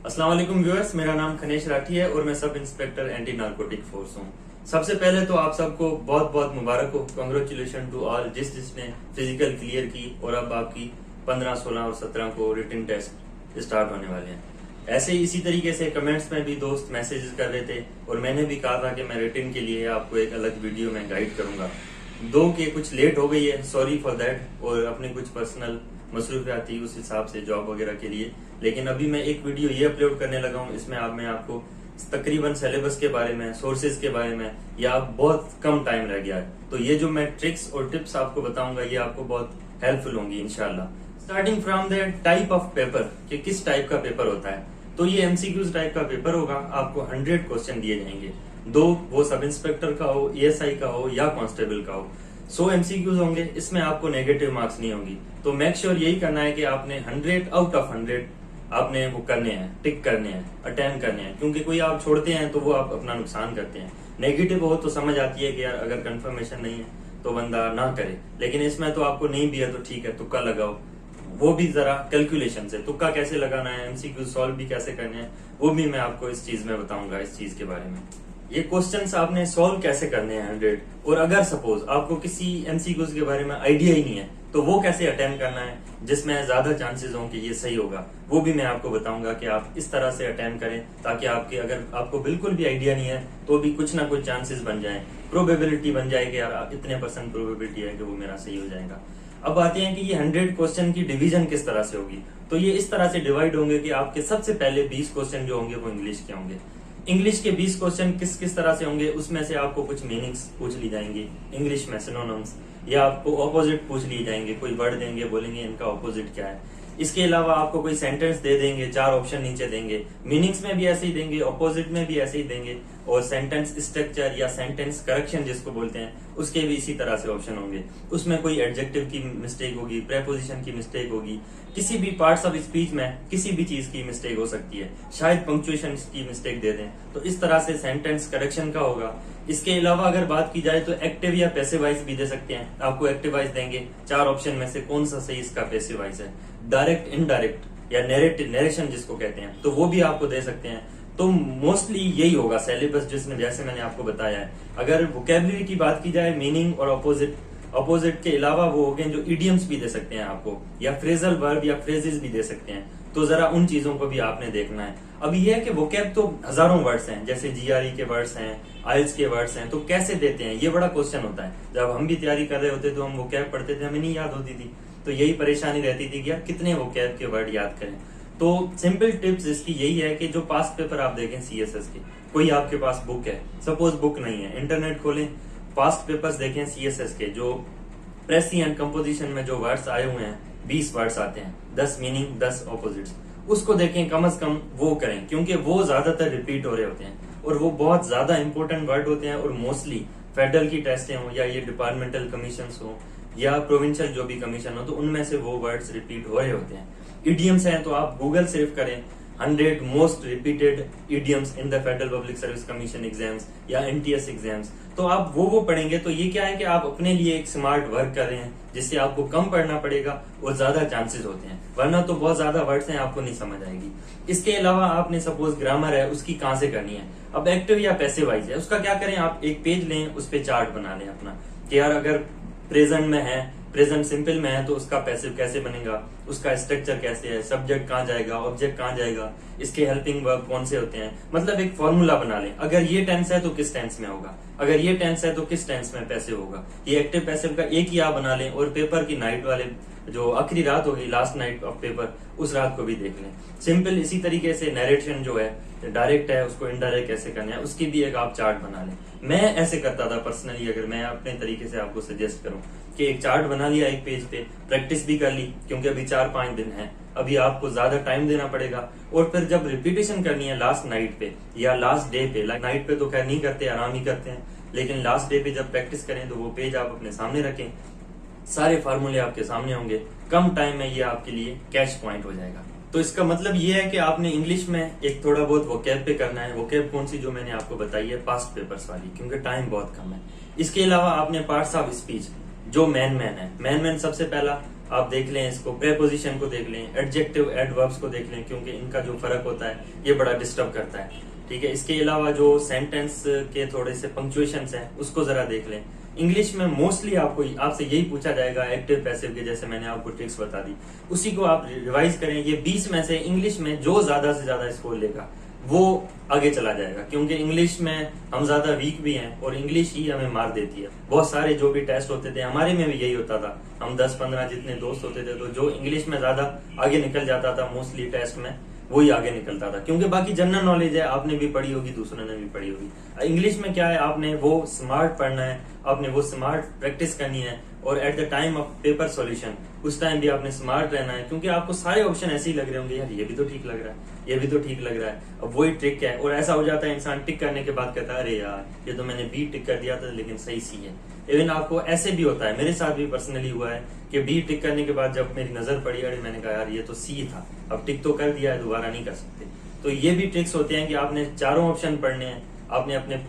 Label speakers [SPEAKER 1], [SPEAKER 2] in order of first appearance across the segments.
[SPEAKER 1] अस्सलाम वालेकुम व्यूअर्स, मेरा नाम खनेश राठी है और मैं sub inspector anti narcotic force हूँ। सबसे पहले तो आप सबको बहुत बहुत मुबारक हो, कांग्रेचुलेशन टू ऑल जिसने फिजिकल क्लियर की और अब आपकी 15, 16 और 17 को रिटन टेस्ट स्टार्ट होने वाले हैं। ऐसे ही इसी तरीके से कमेंट्स में भी दोस्त मैसेजेस कर रहे थे और मैंने भी कहा था कि मैं रिटन के लिए आपको एक अलग वीडियो में गाइड करूंगा। दो के कुछ लेट हो गई है, सॉरी फॉर दैट, और अपने कुछ पर्सनल मसरूफियात थी उस हिसाब से जॉब वगैरह के लिए। लेकिन अभी मैं एक वीडियो ये अपलोड करने लगा हूँ, इसमें मैं आपको तकरीबन सिलेबस के बारे में, सोर्सेज के बारे में, या बहुत कम टाइम रह गया है तो ये जो मैं ट्रिक्स और टिप्स आपको बताऊंगा ये आपको बहुत हेल्पफुल होंगी इंशाल्लाह। Starting from the type of paper, कि किस टाइप का पेपर होता है, तो ये एमसीक्यूज टाइप का पेपर होगा। आपको 100 क्वेश्चन दिए जाएंगे, दो वो सब इंस्पेक्टर का हो, एएसआई का हो या कांस्टेबल का हो। 100 एमसीक्यूज होंगे, इसमें आपको नेगेटिव मार्क्स नहीं होंगी। तो मेक श्योर यही करना है कि आपने 100 आउट ऑफ 100 आपने वो करने हैं, टिक करने हैं, अटेम्प्ट करने हैं, क्योंकि कोई आप छोड़ते हैं तो वो आप अपना नुकसान करते हैं। नेगेटिव हो तो समझ आती है कि यार अगर कंफर्मेशन नहीं है तो बंदा ना करे, लेकिन इसमें तो आपको नहीं भी है तो ठीक है, तुक्का लगाओ, वो भी जरा कैलकुलेशन से। तुक्का कैसे लगाना है, एमसीक्यू सॉल्व भी कैसे करने हैं, वो भी मैं आपको इस चीज में बताऊंगा, इस चीज के बारे में। ये क्वेश्चंस आपने सॉल्व कैसे करने हैं 100, और अगर सपोज आपको किसी एमसीक्यूज के बारे में आइडिया ही नहीं है तो वो कैसे अटेम्प्ट करना है जिसमें ज्यादा चांसेस हों कि ये सही होगा, वो भी मैं आपको बताऊंगा कि आप इस तरह से अटेम्प्ट करें ताकि आपके, अगर आपको बिल्कुल भी आइडिया नहीं है तो भी कुछ ना कुछ चांसेस बन जाए, प्रोबेबिलिटी बन जाए कि यार इतने % प्रोबेबिलिटी है कि वो मेरा सही हो जाएगा। अब आते हैं कि ये 100 क्वेश्चन की डिवीजन किस तरह से होगी। तो ये इस तरह से डिवाइड होंगे कि आपके सबसे पहले 20 क्वेश्चन जो होंगे वो इंग्लिश के होंगे। इंग्लिश के 20 क्वेश्चन किस किस तरह से होंगे, उसमें से आपको कुछ मीनिंग्स पूछ ली जाएंगी इंग्लिश में, सिनोनिम्स, या आपको ऑपोजिट पूछ लिए जाएंगे, कोई वर्ड देंगे, बोलेंगे इनका ऑपोजिट क्या है। इसके अलावा आपको कोई सेंटेंस दे देंगे, 4 ऑप्शन नीचे देंगे, मीनिंग्स में भी ऐसे ही देंगे, ऑपोजिट में भी ऐसे ही देंगे, और सेंटेंस स्ट्रक्चर या सेंटेंस करेक्शन जिसको बोलते हैं उसके भी इसी तरह से ऑप्शन होंगे। उसमें कोई एडजेक्टिव की मिस्टेक होगी, प्रेपोजिशन की मिस्टेक होगी, किसी भी पार्ट्स ऑफ स्पीच में किसी भी चीज की मिस्टेक हो सकती है, शायद पंक्चुएशन की मिस्टेक दे दें, तो इस तरह से सेंटेंस करेक्शन का होगा। इसके अलावा अगर बात की जाए तो एक्टिव या पैसिव वॉइस भी दे सकते हैं, आपको एक्टिव वॉइस देंगे, 4 ऑप्शन में से कौन सा सही इसका पैसिव वॉइस है, डायरेक्ट, इनडायरेक्ट या नरेशन जिसको कहते हैं, तो वो भी आपको दे सकते हैं। तो मोस्टली यही होगा सिलेबस जिसमें, जैसे मैंने आपको बताया है। अगर वोकेबलरी की बात की जाए, मीनिंग और अपोजिट के अलावा वो हो गए जो इडियम्स भी दे सकते हैं आपको, या फ्रेजल वर्ब या फ्रेजेस भी दे सकते हैं, तो जरा उन चीजों को भी आपने देखना है। अब ये है कि वोकेब तो हजारों वर्ड्स हैं, जैसे जीआरई के वर्ड्स हैं, आइल्स के वर्ड्स हैं, तो कैसे देते हैं ये बड़ा क्वेश्चन होता है। जब हम भी तैयारी कर रहे होते तो हम वोकेब पढ़ते थे, हमें नहीं याद होती थी, तो यही परेशानी रहती थी कि यार कितने वोकेब के वर्ड याद करें। तो सिंपल टिप्स इसकी यही है कि जो पास्ट पेपर आप देखें सीएसएस के, कोई आपके पास बुक है, सपोज बुक नहीं है, इंटरनेट खोलें, पास्ट पेपर्स देखें सीएसएस के, जो प्रेसी एंड कंपोजिशन में जो वर्ड्स आए हुए हैं, 20 वर्ड्स आते हैं, 10 मीनिंग, 10 ऑपोजिट्स, उसको देखें, कम से कम वो करें, क्योंकि वो ज्यादातर रिपीट हो रहे होते हैं और वो बहुत ज्यादा इंपॉर्टेंट वर्ड होते हैं। और मोस्टली फेडरल की टेस्टें हो या ये डिपार्टमेंटल कमीशन हो या प्रोविंशियल जो भी कमीशन हो, तो उनमें से वो वर्ड्स रिपीट हो रहे होते हैं। इडियम्स हैं तो आप गूगल सेव करें 100 most repeated idioms in the federal public service commission exams या एनटीएस एग्जाम्स, तो आप वो पढ़ेंगे, तो ये क्या है कि आप अपने लिए एक स्मार्ट वर्क कर रहे हैं जिससे आपको कम पढ़ना पड़ेगा और ज्यादा चांसेस होते हैं, वरना तो बहुत ज्यादा वर्ड्स हैं, आपको नहीं समझ आएगी। इसके अलावा आपने सपोज ग्रामर है, उसकी कहां से करनी है। अब एक्टिव या पैसिव वॉइस है, उसका क्या करें, आप एक पेज लें, उस पर चार्ट बना लें अपना, कि यार अगर प्रेजेंट में है, प्रेजेंट सिंपल में है, तो उसका पैसिव कैसे बनेगा, उसका स्ट्रक्चर कैसे है, सब्जेक्ट कहाँ जाएगा, ऑब्जेक्ट कहाँ जाएगा, इसके हेल्पिंग वर्ब कौन से होते हैं, मतलब एक फॉर्मूला बना लें। अगर ये टेंस है तो किस टेंस में होगा, अगर ये टेंस है तो किस टेंस में पैसिव होगा। ये एक्टिव पैसिव का एक ही आप बना लें, और पेपर की नाइट वाले जो आखिरी रात होगी, लास्ट नाइट ऑफ पेपर, उस रात को भी देख लें। सिंपल इसी तरीके से नरेशन जो है, डायरेक्ट है, उसको इनडायरेक्ट कैसे करना है, उसकी भी एक आप चार्ट बना लें। मैं ऐसे करता था पर्सनली, अगर मैं अपने तरीके से आपको सजेस्ट करूं कि एक चार्ट बना लिया एक पेज पे, प्रैक्टिस भी कर ली, क्योंकि अभी 4-5 दिन है, अभी आपको ज्यादा टाइम देना पड़ेगा, और फिर जब रिपीटेशन करनी है लास्ट नाइट पे या लास्ट डे पे, नाइट पे तो खैर नहीं करते, आराम ही करते हैं, लेकिन लास्ट डे पे जब प्रैक्टिस करें तो वो पेज आप अपने सामने रखें, सारे फार्मूले आपके सामने होंगे, कम टाइम में ये आपके लिए कैच पॉइंट हो जाएगा। तो इसका मतलब ये है कि आपने इंग्लिश में एक थोड़ा बहुत वोकैब पे करना है। वोकैब कौन सी, जो मैंने आपको बताई है, पास्ट पेपर्स वाली, क्योंकि टाइम बहुत कम है। इसके अलावा आपने पार्ट्स ऑफ स्पीच, जो मैन है, मैन सबसे पहला आप देख लें इसको, प्रेपोजिशन को देख लें, एडजेक्टिव एडवर्ब्स को देख लें, क्योंकि इनका जो फर्क होता है ये बड़ा डिस्टर्ब करता है। ठीक है, इसके अलावा जो सेंटेंस के थोड़े से पंक्चुएशंस हैं उसको जरा देख लें। इंग्लिश में मोस्टली आपसे यही पूछा जाएगा एक्टिव पैसिव के, जैसे मैंने आपको ट्रिक्स बता दी, उसी को आप रिवाइज करें। ये 20 में से इंग्लिश में जो ज्यादा से ज्यादा स्कोर लेगा वो आगे चला जाएगा, क्योंकि इंग्लिश में हम ज्यादा वीक भी हैं और इंग्लिश ही हमें मार देती है। बहुत सारे जो भी टेस्ट होते थे हमारे में भी यही होता था, हम 10-15 जितने दोस्त होते थे, तो जो इंग्लिश में ज्यादा आगे निकल जाता था मोस्टली टेस्ट में वही आगे निकलता था, क्योंकि बाकी जनरल नॉलेज है, आपने भी पढ़ी होगी, दूसरों ने भी पढ़ी होगी। इंग्लिश में क्या है, आपने वो स्मार्ट पढ़ना है, आपने वो स्मार्ट प्रैक्टिस करनी है, और at the time of paper solution उस टाइम भी आपने स्मार्ट रहना है, क्योंकि आपको सारे ऑप्शन ऐसे ही लग रहे होंगे, यार ये भी तो ठीक लग रहा है, ये भी तो ठीक लग रहा है। अब वही ट्रिक है, और ऐसा हो जाता है इंसान टिक करने के बाद कहता है अरे यार ये तो मैंने बी टिक कर दिया था लेकिन सही सी है। इवन आपको ऐसे भी होता है, मेरे साथ भी पर्सनली हुआ है कि बी टिक करने के बाद जब मेरी नजर पड़ी, अरे मैंने कहा यार ये तो सी था, अब टिक तो कर दिया है, दोबारा नहीं कर सकते। तो ये भी ट्रिक्स होते हैं कि आपने चारों ऑप्शन पढ़ने हैं, आपने अपने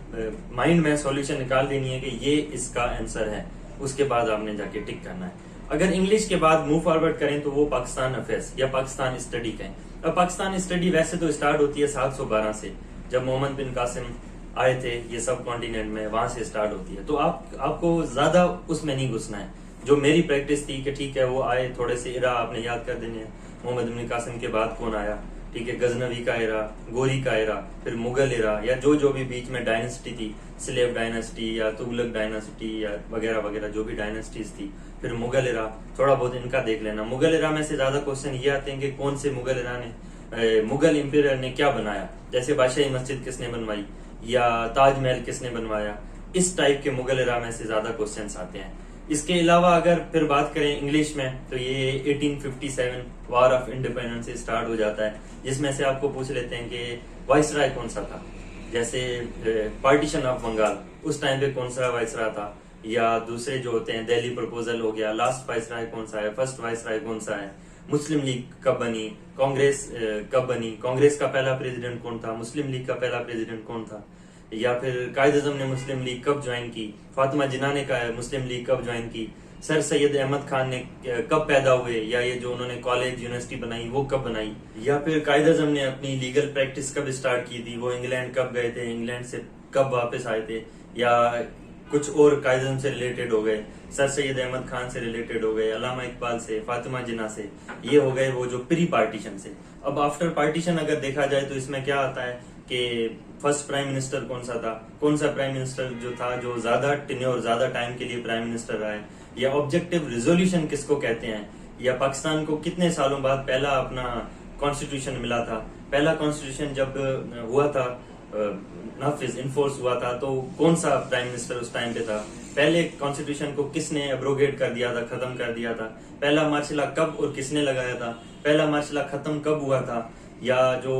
[SPEAKER 1] माइंड में सॉल्यूशन निकाल देनी है कि ये इसका आंसर है, उसके बाद आपने जाके टिक करना है। अगर इंग्लिश के बाद मूव फॉरवर्ड करें तो वो पाकिस्तान अफेयर्स या पाकिस्तान स्टडी कहें। अब पाकिस्तान स्टडी वैसे तो स्टार्ट होती है 712 से, जब मोहम्मद बिन कासिम आए थे ये सब कॉन्टिनेंट में, वहां से स्टार्ट होती है। तो आपको ज्यादा उसमें नहीं घुसना है। जो मेरी प्रैक्टिस थी कि ठीक है वो आए, थोड़े से इरा आपने याद कर देने हैं, मोहम्मद बिन कासिम के बाद कौन आया, ठीक है, गजनवी का एरा, गोरी का एरा, फिर मुगल एरा, या जो भी बीच में डायनेस्टी थी, स्लेव डायनेस्टी या तुगलक डायनेस्टी या वगैरह वगैरह जो भी डायनेस्टीज थी, फिर मुगल एरा, थोड़ा बहुत इनका देख लेना। मुगल एरा में से ज्यादा क्वेश्चन ये आते हैं कि कौन से मुगल एरा ने, मुगल इंपीरियर ने क्या बनाया, जैसे बादशाही मस्जिद किसने बनवाई या ताजमहल किसने बनवाया, इस टाइप के मुगल एरा में से ज्यादा क्वेश्चन आते हैं। इसके अलावा अगर फिर बात करें इंग्लिश में तो ये 1857 वॉर ऑफ इंडिपेंडेंस से स्टार्ट हो जाता है, जिसमें से आपको पूछ लेते हैं कि वाइसराय कौन सा था, जैसे पार्टीशन ऑफ बंगाल उस टाइम पे कौन सा वाइसराय था, या दूसरे जो होते हैं दिल्ली प्रपोजल हो गया, लास्ट वाइसराय कौन सा है, फर्स्ट वाइसराय कौन सा है, मुस्लिम लीग कब बनी, कांग्रेस कब बनी, कांग्रेस का पहला प्रेसिडेंट कौन था, मुस्लिम लीग का पहला प्रेसिडेंट कौन था, या फिर कायद आजम ने मुस्लिम लीग कब ज्वाइन की, फातिमा जिन्ना ने मुस्लिम लीग कब ज्वाइन की, सर सैयद अहमद खान ने कब पैदा हुए, या ये जो उन्होंने कॉलेज यूनिवर्सिटी बनाई वो कब बनाई, या फिर कायद आजम ने अपनी लीगल प्रैक्टिस कब स्टार्ट की थी, वो इंग्लैंड कब गए थे, इंग्लैंड से कब वापस आए थे, या कुछ और कायद आजम से रिलेटेड हो गए, सर सैयद अहमद खान से रिलेटेड हो गए, अलामा इकबाल से, फातिमा जिन्ना से, ये हो गए वो जो प्री पार्टीशन से। अब आफ्टर पार्टीशन अगर देखा जाए तो इसमें क्या आता है कि फर्स्ट प्राइम मिनिस्टर कौन सा था, कौन सा प्राइम मिनिस्टर जो था जो ज्यादा टेन्योर ज्यादा टाइम के लिए प्राइम मिनिस्टर रहा है, या ऑब्जेक्टिव रिजोल्यूशन किसको कहते हैं, या पाकिस्तान को कितने सालों बाद पहला अपना कॉन्स्टिट्यूशन मिला था, पहला कॉन्स्टिट्यूशन जब हुआ था नाफिज इनफोर्स हुआ था तो कौन सा प्राइम मिनिस्टर उस टाइम पे था, पहले कॉन्स्टिट्यूशन को किसने एब्रोगेट कर दिया था, खत्म कर दिया था, पहला मार्शल लॉ कब और किसने लगाया था, पहला मार्शल लॉ खत्म कब हुआ था, या जो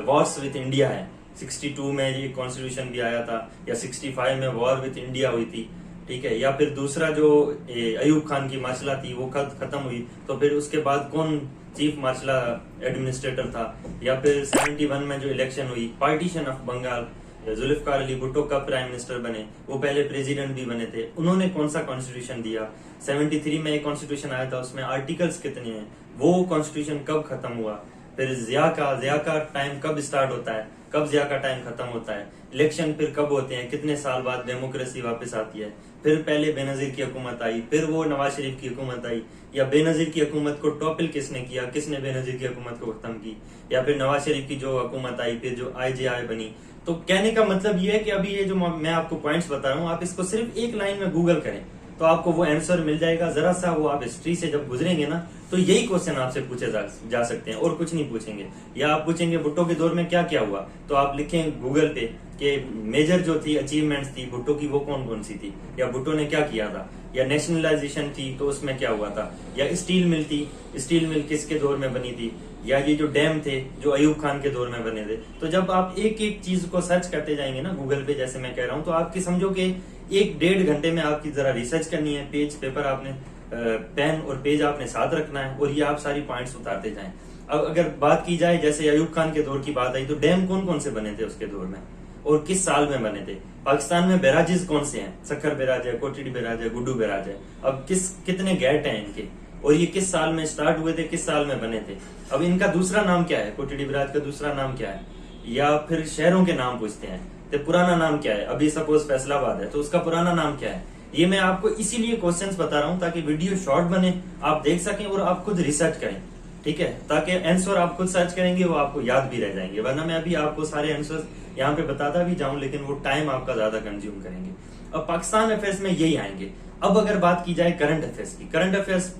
[SPEAKER 1] वॉर्स विद इंडिया है 62 में ये कॉन्स्टिट्यूशन भी आया था, या 65 में वॉर विद इंडिया हुई थी, ठीक है, या फिर दूसरा जो अयूब खान की मार्शल लॉ थी वो खत्म हुई, तो फिर उसके बाद कौन चीफ मार्शल लॉ एडमिनिस्ट्रेटर था, या फिर 71 में जो इलेक्शन हुई, पार्टीशन ऑफ बंगाल, जुल्फिकार अली भुट्टो कब प्राइम मिनिस्टर बने, वो पहले प्रेसिडेंट भी बने थे, उन्होंने कौन सा कॉन्स्टिट्यूशन दिया, 73 में एक कॉन्स्टिट्यूशन आया था उसमें आर्टिकल्स कितने हैं, वो कॉन्स्टिट्यूशन कब खत्म हुआ, फिर जिया का टाइम कब स्टार्ट होता है, कब जिया का टाइम खत्म होता है, इलेक्शन फिर कब होते हैं, कितने साल बाद डेमोक्रेसी वापस आती है, फिर पहले बेनजीर की हुकूमत आई, फिर वो नवाज शरीफ की हुकूमत आई, या बेनजीर की हुकूमत को टॉपिल किसने किया, किसने बेनजीर की हुकूमत को खत्म की, या फिर नवाज शरीफ की जो हुकूमत आई फिर जो IJI बनी। तो कहने का मतलब ये है कि अभी ये जो मैं आपको पॉइंट्स बता रहा हूँ आप इसको सिर्फ एक लाइन में गूगल करें तो आपको वो आंसर मिल जाएगा। जरा सा वो आप हिस्ट्री से जब गुजरेंगे ना तो यही क्वेश्चन आपसे पूछे जा सकते हैं और कुछ नहीं पूछेंगे। या आप पूछेंगे भुट्टो के दौर में क्या क्या हुआ, तो आप लिखें गूगल पे कि मेजर जो थी अचीवमेंट्स थी भुट्टो की वो कौन कौन सी थी, या भुट्टो ने क्या किया था, या नेशनलाइजेशन थी तो उसमें क्या हुआ था, या स्टील मिल थी, स्टील मिल किसके दौर में बनी थी, या ये जो डैम थे जो अयूब खान के दौर में बने थे। तो जब आप एक एक चीज को सर्च करते जाएंगे ना गूगल पे, जैसे मैं कह रहा हूँ, तो आपकी समझो कि 1-1.5 घंटे में आपकी जरा रिसर्च करनी है, पेज पेपर आपने पेन और पेज आपने साथ रखना है और ये आप सारी पॉइंट्स उतारते जाएं। अब अगर बात की जाए जैसे अयूब खान के दौर की बात आई तो डैम कौन कौन से बने थे उसके दौर में और किस साल में बने थे। पाकिस्तान में बैराजेस कौन से हैं, सक्खर बैराज है, कोटिडी बैराज है, गुड्डू बैराज है। अब कितने गेट हैं इनके, और ये किस साल में स्टार्ट हुए थे, किस साल में बने थे। अब इनका दूसरा नाम क्या है, कोटिडी ब्राज का दूसरा नाम क्या है, या फिर शहरों के नाम पूछते हैं तो पुराना नाम क्या है। अभी सपोज फैसलाबाद है तो उसका पुराना नाम क्या है। ये मैं आपको इसीलिए क्वेश्चंस बता रहा हूं ताकि वीडियो शॉर्ट बने, आप देख सकें और आप खुद रिसर्च करें, ठीक है, ताकि आंसर आप खुद सर्च करेंगे वो आपको याद भी रह जाएंगे। वरना मैं अभी आपको सारे आंसर यहाँ पे बताता भी जाऊं लेकिन वो टाइम आपका ज्यादा कंज्यूम करेंगे। अब पाकिस्तान अफेयर्स में यही आएंगे। अब अगर बात की जाए करंट अफेयर्स की, करंट अफेयर्स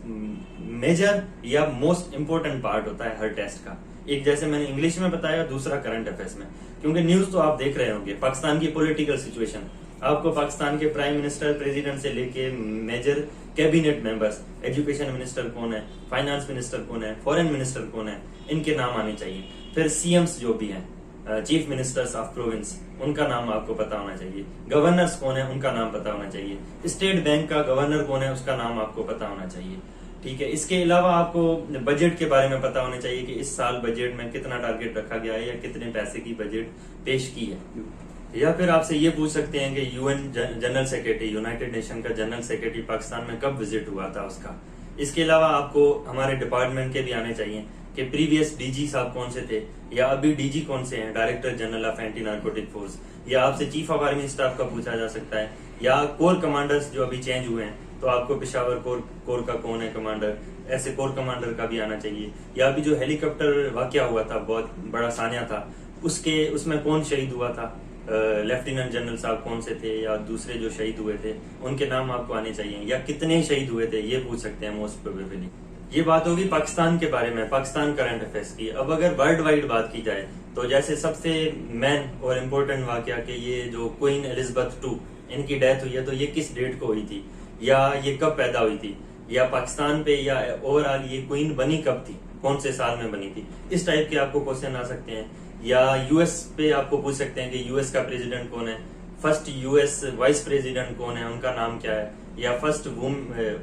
[SPEAKER 1] मेजर या मोस्ट इंपोर्टेंट पार्ट होता है हर टेस्ट का। एक जैसे मैंने इंग्लिश में बताया, दूसरा करंट अफेयर्स में, क्योंकि न्यूज तो आप देख रहे होंगे। पाकिस्तान की पॉलिटिकल सिचुएशन, आपको पाकिस्तान के प्राइम मिनिस्टर, प्रेसिडेंट से लेके major cabinet members, education minister कौन है, फाइनेंस मिनिस्टर कौन है, फॉरेन मिनिस्टर कौन है, इनके नाम आने चाहिए। फिर सीएम्स जो भी हैं, चीफ मिनिस्टर्स ऑफ प्रोविंस, उनका नाम आपको पता होना चाहिए। गवर्नर्स कौन है उनका नाम पता होना चाहिए। स्टेट बैंक का गवर्नर कौन है उसका नाम आपको पता होना चाहिए, ठीक है। इसके अलावा आपको बजट के बारे में पता होना चाहिए कि इस साल बजट में कितना टारगेट रखा गया है या कितने पैसे की बजट पेश की है। या फिर आपसे ये पूछ सकते हैं कि UN general secretary, United nation का जनरल सेक्रेटरी पाकिस्तान में कब विजिट हुआ था उसका। इसके अलावा आपको हमारे डिपार्टमेंट के भी आने चाहिए कि प्रीवियस डीजी साहब कौन से थे, या अभी डीजी कौन से हैं, director general of anti narcotic force. या आपसे चीफ ऑफ आर्मी स्टाफ का पूछा जा सकता है, या कोर कमांडर्स जो अभी चेंज हुए हैं तो आपको पेशावर कोर का कौन है कमांडर, ऐसे कोर कमांडर का भी आना चाहिए। या अभी जो हेलीकॉप्टर वाकया हुआ था, बहुत बड़ा सानिया था, उसमें कौन शहीद हुआ था, लेफ्टिनेंट जनरल साहब कौन से थे, या दूसरे जो शहीद हुए थे उनके नाम आपको आने चाहिए। या कितने शहीद हुए थे ये पूछ सकते हैं मोस्ट प्रोबेबली। ये बात होगी पाकिस्तान के बारे में, पाकिस्तान करंट अफेयर्स की। अब अगर वर्ल्ड वाइड बात की जाए तो जैसे सबसे मेन और इम्पोर्टेंट वाकया कि ये जो क्वीन एलिजाबेथ II इनकी डेथ हुई है तो ये किस डेट को हुई थी, या ये कब पैदा हुई थी, या पाकिस्तान पे या ओवरऑल ये क्वीन बनी कब थी, कौन से साल में बनी थी। इस टाइप के आपको क्वेश्चन आ सकते हैं। या यूएस पे आपको पूछ सकते हैं कि यूएस का प्रेसिडेंट कौन है, फर्स्ट यूएस वाइस प्रेसिडेंट कौन है, उनका नाम क्या है, या फर्स्ट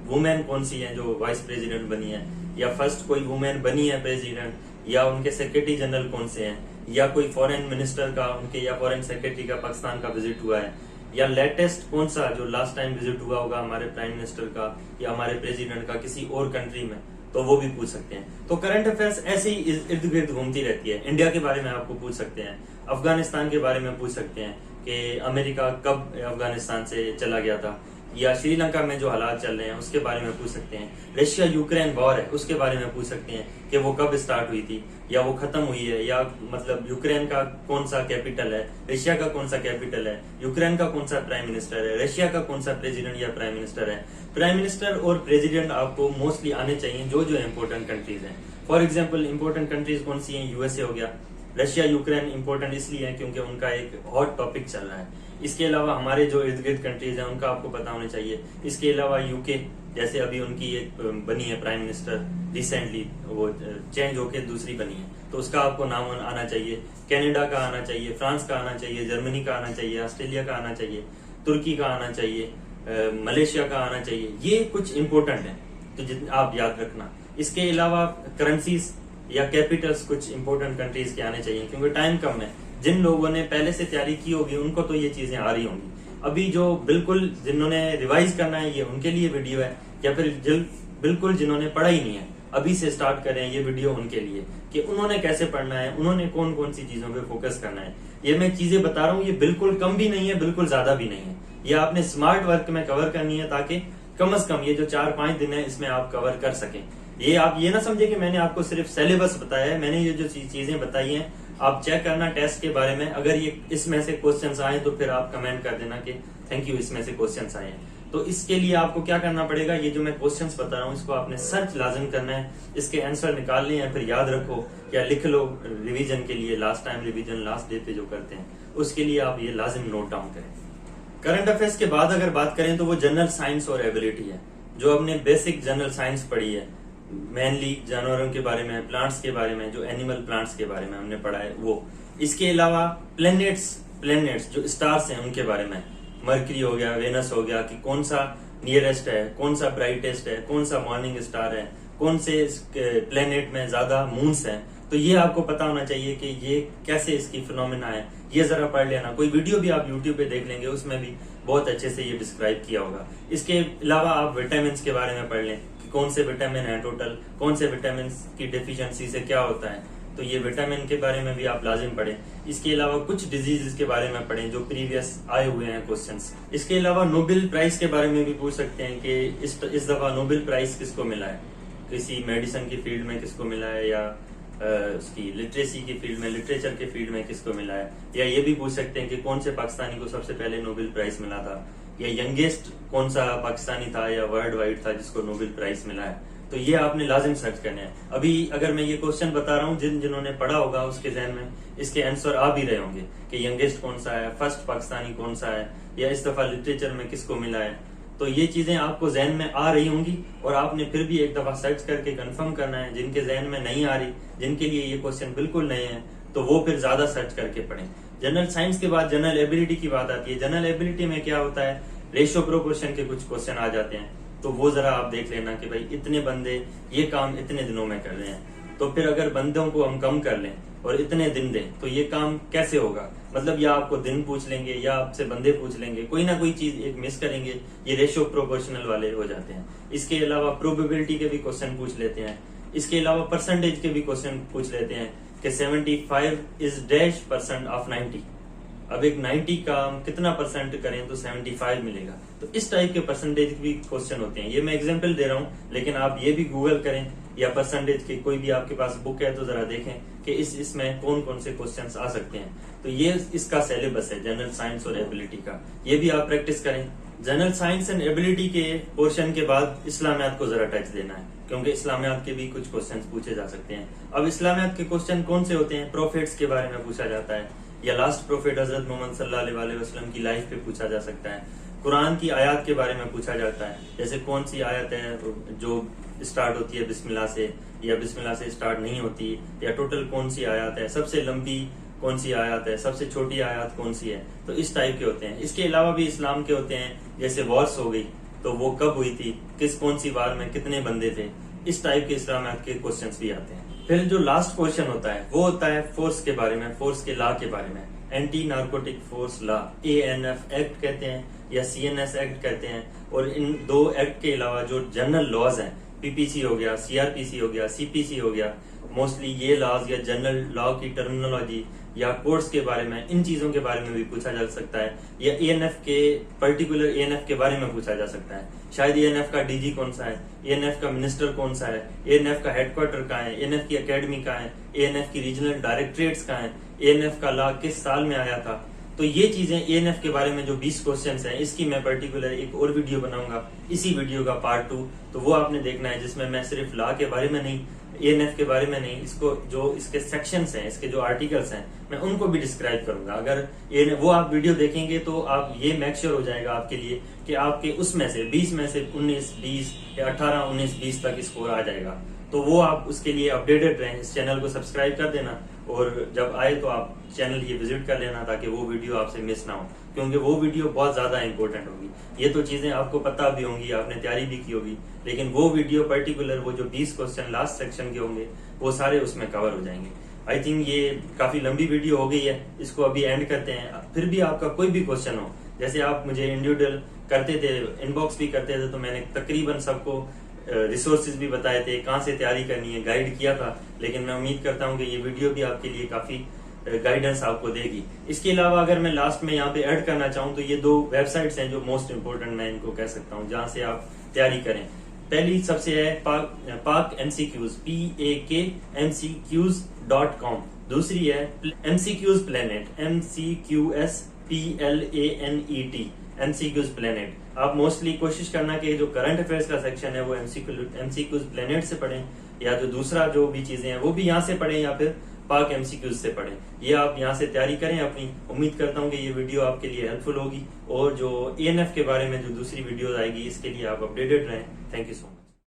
[SPEAKER 1] वुमेन कौन सी है जो वाइस प्रेसिडेंट बनी है, या फर्स्ट कोई वुमेन बनी है प्रेसिडेंट, या उनके सेक्रेटरी जनरल कौन से हैं, या कोई फॉरेन मिनिस्टर का उनके या फॉरेन सेक्रेटरी का पाकिस्तान का विजिट हुआ है, या लेटेस्ट कौन सा जो लास्ट टाइम विजिट हुआ होगा हमारे प्राइम मिनिस्टर का या हमारे प्रेसिडेंट का किसी और कंट्री में, तो वो भी पूछ सकते हैं। तो करंट अफेयर्स ऐसे ही इर्द गिर्द घूमती रहती है। इंडिया के बारे में आपको पूछ सकते हैं, अफगानिस्तान के बारे में पूछ सकते हैं कि अमेरिका कब अफगानिस्तान से चला गया था, या श्रीलंका में जो हालात चल रहे हैं उसके बारे में पूछ सकते हैं। रशिया यूक्रेन वॉर है उसके बारे में पूछ सकते हैं कि वो कब स्टार्ट हुई थी या वो खत्म हुई है, या मतलब यूक्रेन का कौन सा कैपिटल है, रशिया का कौन सा कैपिटल है, यूक्रेन का कौन सा प्राइम मिनिस्टर है, रशिया का कौन सा प्रेसिडेंट या प्राइम मिनिस्टर है। प्राइम मिनिस्टर और प्रेसिडेंट आपको मोस्टली आने चाहिए जो जो इम्पोर्टेंट कंट्रीज हैं। फॉर एग्जाम्पल इम्पोर्टेंट कंट्रीज कौन सी हैं, यूएसए हो गया, रशिया यूक्रेन इम्पोर्टेंट इसलिए है क्योंकि उनका एक हॉट टॉपिक चल रहा है। इसके अलावा हमारे जो इर्द गिर्द कंट्रीज हैं उनका आपको पता होना चाहिए। इसके अलावा यूके, जैसे अभी उनकी एक बनी है प्राइम मिनिस्टर रिसेंटली, वो चेंज होके दूसरी बनी है तो उसका आपको नाम आना चाहिए। कनाडा का आना चाहिए, फ्रांस का आना चाहिए, जर्मनी का आना चाहिए, ऑस्ट्रेलिया का आना चाहिए, तुर्की का आना चाहिए, मलेशिया का आना चाहिए। ये कुछ इंपोर्टेंट है तो आप याद रखना। इसके अलावा करेंसीज या कैपिटल्स कुछ इंपोर्टेंट कंट्रीज के आने चाहिए क्योंकि टाइम कम है। जिन लोगों ने पहले से तैयारी की होगी उनको तो ये चीजें आ रही होंगी। अभी जो बिल्कुल जिन्होंने रिवाइज करना है ये उनके लिए वीडियो है, या फिर बिल्कुल जिन्होंने पढ़ा ही नहीं है अभी से स्टार्ट करें ये वीडियो उनके लिए कि उन्होंने कैसे पढ़ना है, उन्होंने कौन कौन सी चीजों पे फोकस करना है। ये मैं चीजें बता रहा हूँ, ये बिल्कुल कम भी नहीं है, बिल्कुल ज्यादा भी नहीं है। ये आपने स्मार्ट वर्क में कवर करनी है ताकि कम से कम ये जो 4-5 दिन है इसमें आप कवर कर सकें। ये आप ये ना समझे कि मैंने आपको सिर्फ सिलेबस बताया है, मैंने ये जो चीजें बताई हैं आप चेक करना टेस्ट के बारे में। अगर ये इसमें से क्वेश्चंस आए तो फिर आप कमेंट कर देना कि थैंक यू इसमें से क्वेश्चंस आए हैं। तो इसके लिए आपको क्या करना पड़ेगा, ये जो मैं क्वेश्चंस बता रहा हूँ इसको आपने सर्च लाजम करना है, इसके आंसर निकाल लें या फिर याद रखो या लिख लो रिवीजन के लिए। Last time revision last day पे जो करते हैं उसके लिए आप ये लाजिम नोट डाउन करें। करंट अफेयर्स के बाद अगर बात करें तो वो जनरल साइंस और एबिलिटी है, जो हमने बेसिक जनरल साइंस पढ़ी है, मेनली जानवरों के बारे में, प्लांट्स के बारे में, जो एनिमल प्लांट्स के बारे में हमने पढ़ा है वो। इसके अलावा प्लेनेट्स जो स्टार्स हैं उनके बारे में, मरकरी हो गया, वेनस हो गया, कि कौन सा नियरेस्ट है, कौन सा ब्राइटेस्ट है, कौन सा मॉर्निंग स्टार है, कौन से प्लेनेट में ज्यादा मून्स हैं। तो ये आपको पता होना चाहिए कि ये कैसे इसकी फिनोमेना है, ये जरा पढ़ लेना। कोई वीडियो भी आप यूट्यूब पे देख लेंगे उसमें भी बहुत अच्छे से ये डिस्क्राइब किया होगा। इसके अलावा आप विटामिन के बारे में पढ़ लें कि कौन से विटामिन है टोटल, कौन से विटामिन की डेफिशिएंसी से क्या होता है, तो ये विटामिन के बारे में भी आप लाजिम पढ़ें। इसके अलावा कुछ डिजीज के बारे में पढ़ें जो प्रीवियस आए हुए हैं क्वेश्चंस। इसके अलावा नोबेल प्राइज के बारे में भी पूछ सकते हैं कि इस दफा नोबेल प्राइज किसको मिला है, किसी मेडिसिन की फील्ड में किसको मिला है, या उसकी लिटरेसी की फील्ड में, लिटरेचर के फील्ड में किसको मिला है, या ये भी पूछ सकते हैं कि कौन से पाकिस्तानी को सबसे पहले नोबेल प्राइज मिला था, या यंगेस्ट कौन सा पाकिस्तानी था या वर्ल्ड वाइड था जिसको नोबेल प्राइज मिला है। तो ये आपने लाजिम सर्च करना है। अभी अगर मैं ये क्वेश्चन बता रहा हूँ, जिन्होंने पढ़ा होगा उसके जहन में इसके आंसर आ भी रहे होंगे कि यंगेस्ट कौन सा है, फर्स्ट पाकिस्तानी कौन सा है, या इस दफा लिटरेचर में किसको मिला है। तो ये चीजें आपको जहन में आ रही होंगी और आपने फिर भी एक दफा सर्च करके कंफर्म करना है। जिनके जहन में नहीं आ रही, जिनके लिए ये क्वेश्चन बिल्कुल नए हैं, तो वो फिर ज्यादा सर्च करके पढ़ें। जनरल साइंस के बाद जनरल एबिलिटी की बात आती है। जनरल एबिलिटी में क्या होता है, रेशियो प्रोपोर्शन के कुछ क्वेश्चन आ जाते हैं, तो वो जरा आप देख लेना कि भाई इतने बंदे ये काम इतने दिनों में कर रहे हैं, तो फिर अगर बंदों को हम कम कर लें और इतने दिन दें तो ये काम कैसे होगा। मतलब या आपको दिन पूछ लेंगे या आपसे बंदे पूछ लेंगे, कोई ना कोई चीज एक मिस करेंगे, ये रेशियो प्रोपोर्शनल वाले हो जाते हैं। इसके अलावा प्रोबेबिलिटी के भी क्वेश्चन पूछ लेते हैं। इसके अलावा परसेंटेज के भी क्वेश्चन पूछ लेते हैं कि 75 इज डैश % ऑफ 90। अब एक 90 का हम कितना परसेंट करें तो 75 मिलेगा। तो इस टाइप के परसेंटेज भी क्वेश्चन होते हैं। ये मैं एग्जांपल दे रहा हूं, लेकिन आप ये भी गूगल करें या परसेंटेज के कोई भी आपके पास बुक है तो जरा देखें कि इसमें कौन कौन से क्वेश्चंस आ सकते हैं। तो ये इसका सिलेबस है जनरल साइंस और एबिलिटी का, ये भी आप प्रैक्टिस करें। जनरल साइंस एंड एबिलिटी के पोर्शन के बाद इस्लामियात को जरा टच देना है, क्योंकि इस्लामियात के भी कुछ क्वेश्चन पूछे जा सकते हैं। अब इस्लामियात के क्वेश्चन कौन से होते हैं, प्रोफेट्स के बारे में पूछा जाता है, या लास्ट प्रोफेट हजरत मोहम्मद सल्लल्लाहु अलैहि वसल्लम की लाइफ पे पूछा जा सकता है। कुरान की आयत के बारे में पूछा जाता है, जैसे कौन सी आयत है जो स्टार्ट होती है बिस्मिल्लाह से या बिस्मिल्लाह से स्टार्ट नहीं होती, या टोटल कौन सी आयत है, सबसे लंबी कौन सी आयत है, सबसे छोटी आयत कौन सी है। तो इस टाइप के होते हैं। इसके अलावा भी इस्लाम के होते हैं, जैसे वॉर्स हो गई तो वो कब हुई थी, कौन सी वार में कितने बंदे थे, इस टाइप के इस्लामियात के क्वेश्चंस भी आते हैं। फिर जो लास्ट क्वेश्चन होता है वो होता है फोर्स के बारे में, फोर्स के लॉ के बारे में। Anti narcotic force law, ANF act कहते हैं या CNS एक्ट कहते हैं। और इन दो एक्ट के अलावा जो जनरल लॉज हैं, PPC हो गया, CRPC हो गया, CPC हो गया, मोस्टली ये लॉज या जनरल लॉ की टर्मिनोलॉजी या कोर्ट्स के बारे में, इन चीजों के बारे में भी पूछा जा सकता है। या ANF के पर्टिकुलर ANF के बारे में पूछा जा सकता है। शायद ANF का DG कौन सा है, ANF का मिनिस्टर कौन सा है, ANF का हेडक्वार्टर कहाँ है, ANF की अकेडमी कहाँ है, ANF की रीजनल डायरेक्टरेट्स कहाँ है, ANF का लॉ किस साल में आया था। तो ये चीजें ANF के बारे में जो 20 क्वेश्चंस हैं, इसकी मैं पर्टिकुलर एक और वीडियो बनाऊंगा, इसी वीडियो का पार्ट 2। तो वो आपने देखना है, जिसमें मैं सिर्फ लॉ के बारे में नहीं, ANF के बारे में नहीं, इसको जो इसके सेक्शंस हैं, इसके जो आर्टिकल्स हैं, मैं उनको भी डिस्क्राइब करूंगा। अगर वो आप वीडियो देखेंगे तो आप ये मेक श्योर हो जाएगा आपके लिए कि आपके उसमें से 20 में से 19, 20 या 18, 19, 20 तक स्कोर आ जाएगा। तो वो आप उसके लिए अपडेटेड रहें, इस चैनल को सब्सक्राइब कर देना, और जब आए तो आप चैनल ये विजिट कर लेना ताकि वो वीडियो आपसे मिस ना हो, क्योंकि वो वीडियो बहुत ज्यादा इंपॉर्टेंट होगी। ये तो चीजें आपको पता भी होंगी, आपने तैयारी भी की होगी, लेकिन वो वीडियो पर्टिकुलर वो जो 20 क्वेश्चन लास्ट सेक्शन के होंगे वो सारे उसमें कवर हो जाएंगे। आई थिंक ये काफी लंबी वीडियो हो गई है, इसको अभी एंड करते हैं। फिर भी आपका कोई भी क्वेश्चन हो, जैसे आप मुझे इंडिविजुअल करते थे, इनबॉक्स भी करते थे, तो मैंने तकरीबन सबको रिसोर्सेज भी बताए थे, कहाँ से तैयारी करनी है, गाइड किया था। लेकिन मैं उम्मीद करता हूँ कि ये वीडियो भी आपके लिए काफी गाइडेंस आपको देगी। इसके अलावा अगर मैं लास्ट में यहाँ पे ऐड करना चाहूँ तो ये 2 वेबसाइट्स हैं जो मोस्ट इम्पोर्टेंट मैं इनको कह सकता हूँ, जहाँ से आप तैयारी करें। पहली सबसे है पाक MCQs, PAK-MCQs.com। दूसरी है MCQs Planet, MCQs PLANET, MCQs Planet। आप मोस्टली कोशिश करना कि जो करंट अफेयर्स का सेक्शन है वो MCQs Planet से पढ़ें, या जो दूसरा जो भी चीजें हैं वो भी यहाँ से पढ़ें, या फिर पाक MCQs से पढ़ें। ये आप यहाँ से तैयारी करें अपनी। उम्मीद करता हूँ कि ये वीडियो आपके लिए हेल्पफुल होगी, और जो ANF के बारे में जो दूसरी वीडियो आएगी इसके लिए आप अपडेटेड रहें। Thank you so much.